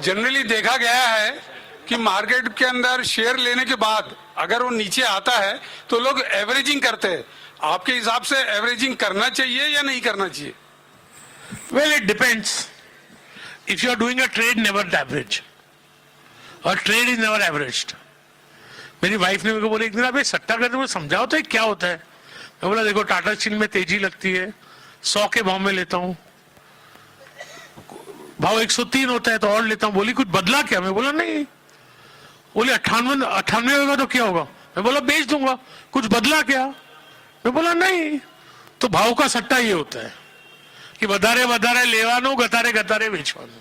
Generally देखा गया है कि मार्केट के अंदर शेयर लेने के बाद अगर वो नीचे आता है तो लोग एवरेजिंग करते हैं। आपके हिसाब से एवरेजिंग करना चाहिए या नहीं करना चाहिए? Well, it depends. If you are doing a trade, never average. Or trade is never averaged. मेरी वाइफ ने मेरे को बोला एक दिन आप ये सट्टा करते हुए समझाओ तो ये क्या होता है। मैं बोला देखो टाटा स्टील में तेजी लगती है, 100 के भाव में लेता हूँ, भाव 103 होता है तो और लेता हूँ। बोली कुछ बदला क्या? मैं बोला नहीं। बोले 98 होगा तो क्या होगा? मैं बोला बेच दूंगा। कुछ बदला क्या? मैं बोला नहीं। तो भाव का सट्टा ये होता है कि વધારે વધારે લેવાનો, ગતારે ગતારે વેચવાનો।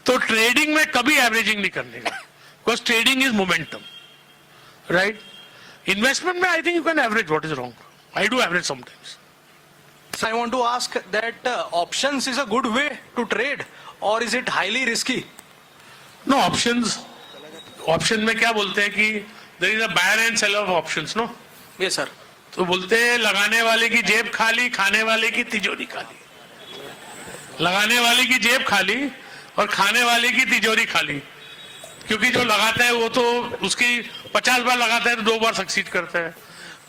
तो ट्रेडिंग में कभी एवरेजिंग नहीं करने का, because trading is momentum, right? Investment में I think you can average what is wrong. I do average sometimes. So I want to ask that options is a good way to trade or is it highly risky? No option में क्या बोलते हैं कि there is a buyer and seller of options, no? Yes, sir. तो बोलते हैं लगाने वाले की जेब खाली, खाने वाले की तिजोरी खाली। लगाने वाले की जेब खाली और खाने वाले की तिजोरी खाली, क्योंकि जो लगाता है वो तो उसकी 50 बार लगाता है तो 2 बार सक्सीड करता है।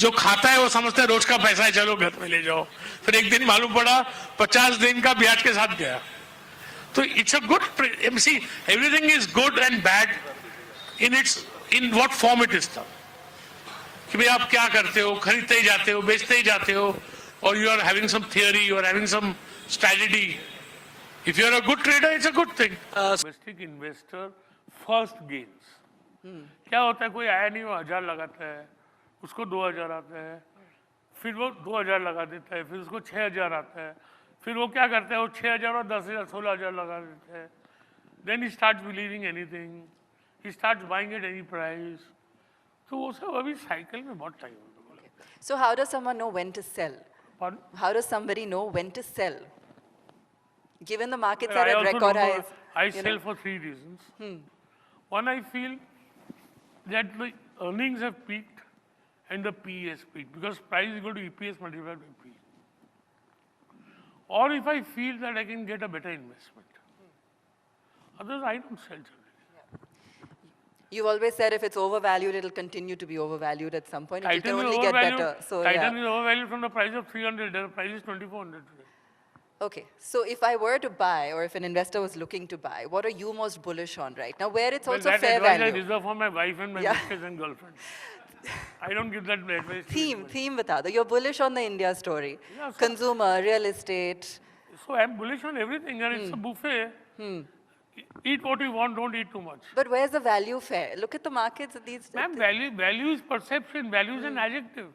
जो खाता है वो समझता है रोज का पैसा है, चलो घर में ले जाओ। फिर एक दिन मालूम पड़ा 50 दिन का ब्याज के साथ गया। तो it's a good, see everything is good and bad in what form it is था कि भाई आप क्या करते हो, खरीदते ही जाते हो, बेचते ही जाते हो, और you are having some theory, you are having some strategy. If you are a good trader it's a good thing. Domestic investor first gains. क्या होता है, कोई आया नहीं, वो 1000 लगाता है, उसको 2000 आता है, फिर वो 2000 लगा देता है, फिर उसको 6000 आता है, फिर वो क्या करता है, वो 6000 और 10000 16000 लगा देता है। Then he starts believing anything, he starts buying at any price. तो वो सब अभी साइकिल में बहुत टाइम होता है। So how does someone know when to sell? Pardon? How does somebody know when to sell? Given the markets Well, are I at also record don't know. highs. I you sell know. for 3 reasons. One, I feel that the earnings have peaked and the PE has peaked, because price is equal to EPS multiplied by PE. Or if I feel that I can get a better investment. Otherwise, I don't sell generally. You've always said if it's overvalued, it'll continue to be overvalued at some point. It can Titan is only get overvalued. better. So Titan yeah. is overvalued from the price of 300. The price is 2400 today. Okay. So if I were to buy, or if an investor was looking to buy, what are you most bullish on right now? Where it's Well, also that fair advice I value. reserve for my wife and my Yeah. mistress and girlfriend. I don't give that advice. to Theme anybody. bata do. You're bullish on the India story. Yeah, so- Consumer, real estate. So I'm bullish on everything, and it's a buffet. Eat what you want, don't eat too much. But where's the value fair? Look at the markets these Ma'am, value is perception. Value is an adjective.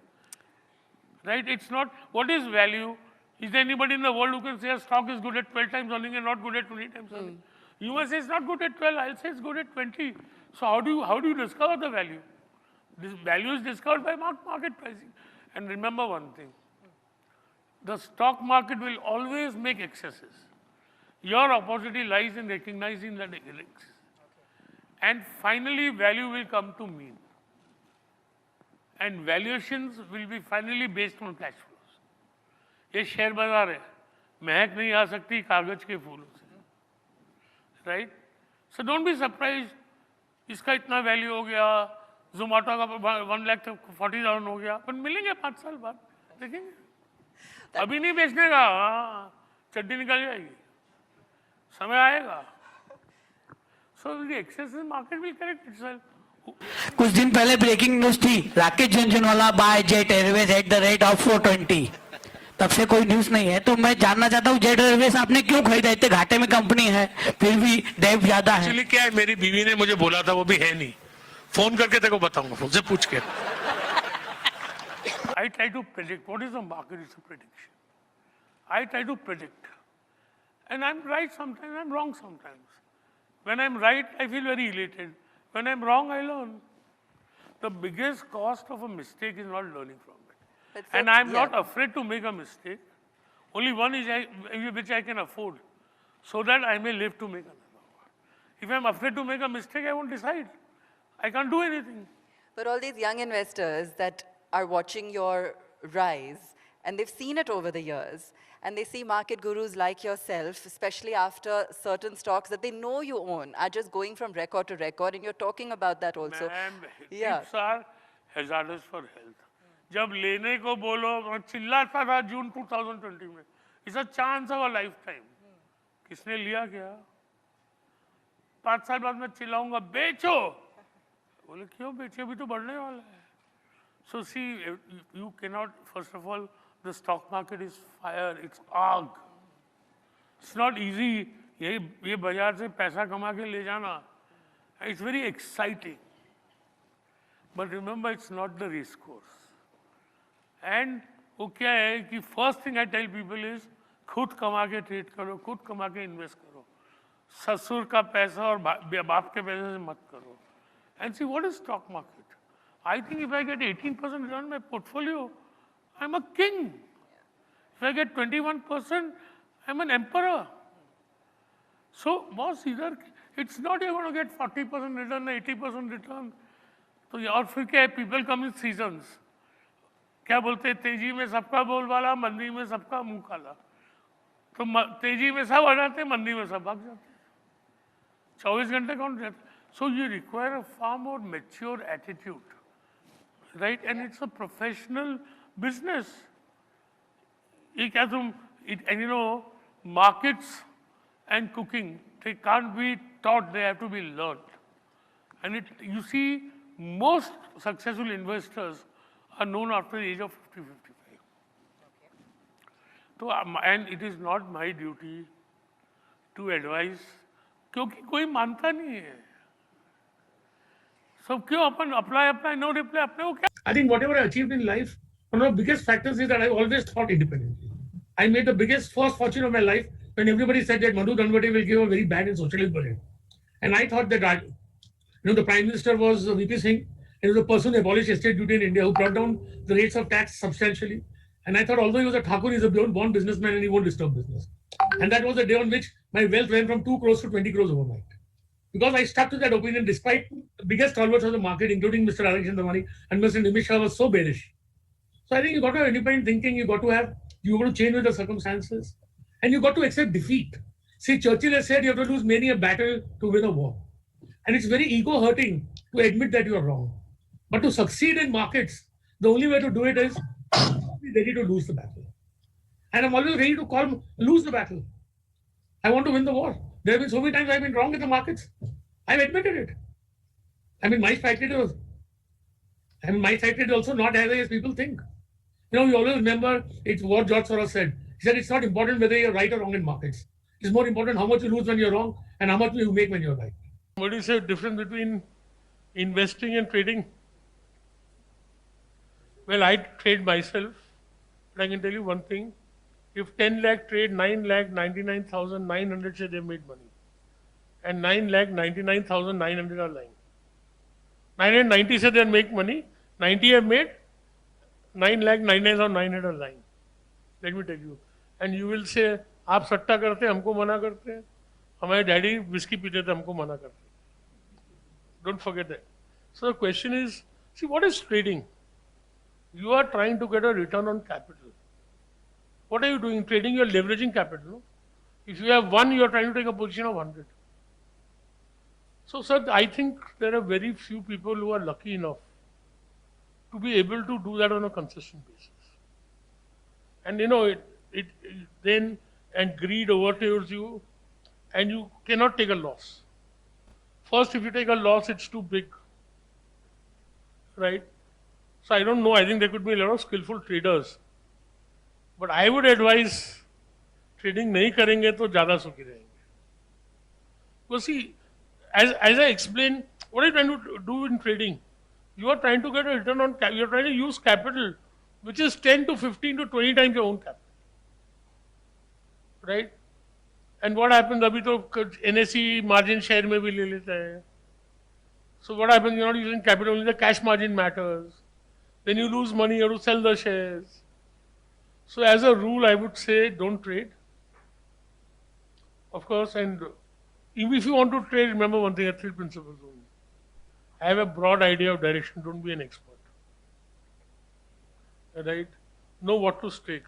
Right? It's not, what is value? Is there anybody in the world who can say a stock is good at 12 times earning and not good at 20 times earning? You must say it's not good at 12, I'll say it's good at 20. So how do you discover the value? This value is discovered by market pricing. And remember one thing, the stock market will always make excesses. Your opportunity lies in recognizing that risks. And finally, value will come to mean. And valuations will be finally based on cash flows. ये share बाजार है, महक नहीं आ सकती कागज के फूलों से, right? So don't be surprise इसका इतना वैल्यू हो गया, जोमेटो का 1,40,000 हो गया, पर मिलेंगे 5 साल बाद, देखेंगे। अभी नहीं बेचने का, चड्डी निकल जाएगी, समय आएगा। So the excess market will correct itself. कुछ दिन पहले ब्रेकिंग न्यूज थी, Rakesh Jhunjhunwala buy Jet Airways at the rate of 420। तब से कोई न्यूज नहीं है, तो मैं जानना चाहता हूँ जेट एयरवेज आपने क्यों खरीदा? इतने घाटे में कंपनी है, फिर भी डेप ज्यादा है। एक्चुअली क्या है, मेरी बीवी ने मुझे बोला था, वो भी है नहीं, फोन करके तेरे को बताऊंगा, मुझसे पूछ के। I try to predict what is the market. It's a prediction. I try to predict, and I'm right sometimes, I'm wrong sometimes. When I'm right, I feel very elated. When I'm wrong, I learn. The biggest cost of a mistake is not learning from it. And I'm not afraid to make a mistake. Only one is which I can afford, so that I may live to make another one. If I'm afraid to make a mistake, I won't decide. I can't do anything. But all these young investors that are watching your rise and they've seen it over the years, and they see market gurus like yourself, especially after certain stocks that they know you own, are just going from record to record, and you're talking about that also. Ma'am, Yeah. tips are hazardous for health. जब लेने को बोलो, मैं चिल्लाता था जून 2020 में, it's a chance of a lifetime. किसने लिया क्या? 5 साल बाद मैं चिल्लाऊंगा बेचो, बोले क्यों बेचे, अभी तो बढ़ने वाला है. So see, you cannot, first of all, the stock market is fire, it's आग. It's not easy. ये बाजार से पैसा कमा के ले जाना. It's very exciting. But remember, it's not the race course. And वो क्या है कि first thing I tell people is खुद कमा के ट्रेड करो, खुद कमा के इन्वेस्ट करो. ससुर का पैसा और बाप के पैसे से मत करो. And see, what is stock market? I think if I get 18% return on my portfolio, I'm a king. If I get 21%, I'm an emperor. So, boss, either it's not you're going to get 40% return, 80% return. तो और फिर क्या है, people come in seasons. क्या बोलते हैं, तेजी में सबका बोलबाला, मंदी में सबका मुंह काला. तो तेजी में सब आ जाते हैं, मंदी में सब भाग जाते हैं. 24 घंटे कौन रहता है? So you require a far more mature attitude, right? And it's a professional business. ये क्या तुम, and you know, markets and cooking, they can't be taught, they have to be learned. And you see, most successful investors are known after the age of 50, 55. So, and it is not my duty to advise, क्योंकि कोई मानता नहीं है. सब क्यों अपन apply, no reply, अपने को क्या? I think whatever I achieved in life, one of the biggest factors is that I always thought independently. I made the biggest first fortune of my life when everybody said that Madhu Dhanwade will give a very bad and socialist budget. And I thought that, the Prime Minister was VP Singh, and he was the person who abolished estate duty in India, who brought down the rates of tax substantially. And I thought, although he was a Thakur, he's a born businessman and he won't disturb business. And that was the day on which my wealth went from 2 crores to 20 crores overnight. Because I stuck to that opinion despite the biggest stalwarts of the market, including Mr. Rakesh Andamani and Mr. Nimish Shah, was so bearish. So I think you got to have independent thinking, you got to change with the circumstances, and you got to accept defeat. See, Churchill has said you have to lose many a battle to win a war. And it's very ego-hurting to admit that you are wrong. But to succeed in markets, the only way to do it is be ready to lose the battle. And I'm always ready to lose the battle. I want to win the war. There have been so many times I've been wrong in the markets. I've admitted it. I mean, my strike rate is also not as high as people think. You always remember it's what George Soros said. He said it's not important whether you're right or wrong in markets. It's more important how much you lose when you're wrong and how much you make when you're right. What is the difference between investing and trading? Well, I trade myself, but I can tell you one thing. If 10 lakh trade, 9,99,900 say they made money. And 9,99,900 are lying. 990 say they make money, 90 have made, 9,99,900 are lying. Let me tell you. And you will say, आप सट्टा करते हमको मना करते हैं, हमारे daddy whisky पीते थे हमको मना करते. Don't forget that. So the question is, see, what is trading? You are trying to get a return on capital. What are you doing? Trading, you are leveraging capital. No? If you have 1, you are trying to take a position of 100. So, sir, I think there are very few people who are lucky enough to be able to do that on a consistent basis. And then greed overtakes you, and you cannot take a loss. First, if you take a loss, it's too big, right? So I don't know, I think there could be a lot of skillful traders. But I would advise trading नहीं करेंगे तो ज़्यादा सुखी रहेंगे. Because see, as I explained, what are you trying to do in trading? You are trying to get a return on capital. You are trying to use capital, which is 10 to 15 to 20 times your own capital. Right? And what happens? अभी तो NSE margin share में भी ले लेता है. So what happens? You're not using capital, only the cash margin matters. Then you lose money, you have to sell the shares. So as a rule, I would say don't trade. Of course, and if you want to trade, remember one thing, 3 principles only. Have a broad idea of direction, don't be an expert. Right? know what to stake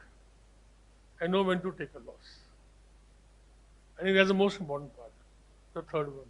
and know when to take a loss. I think that's the most important part, the third one.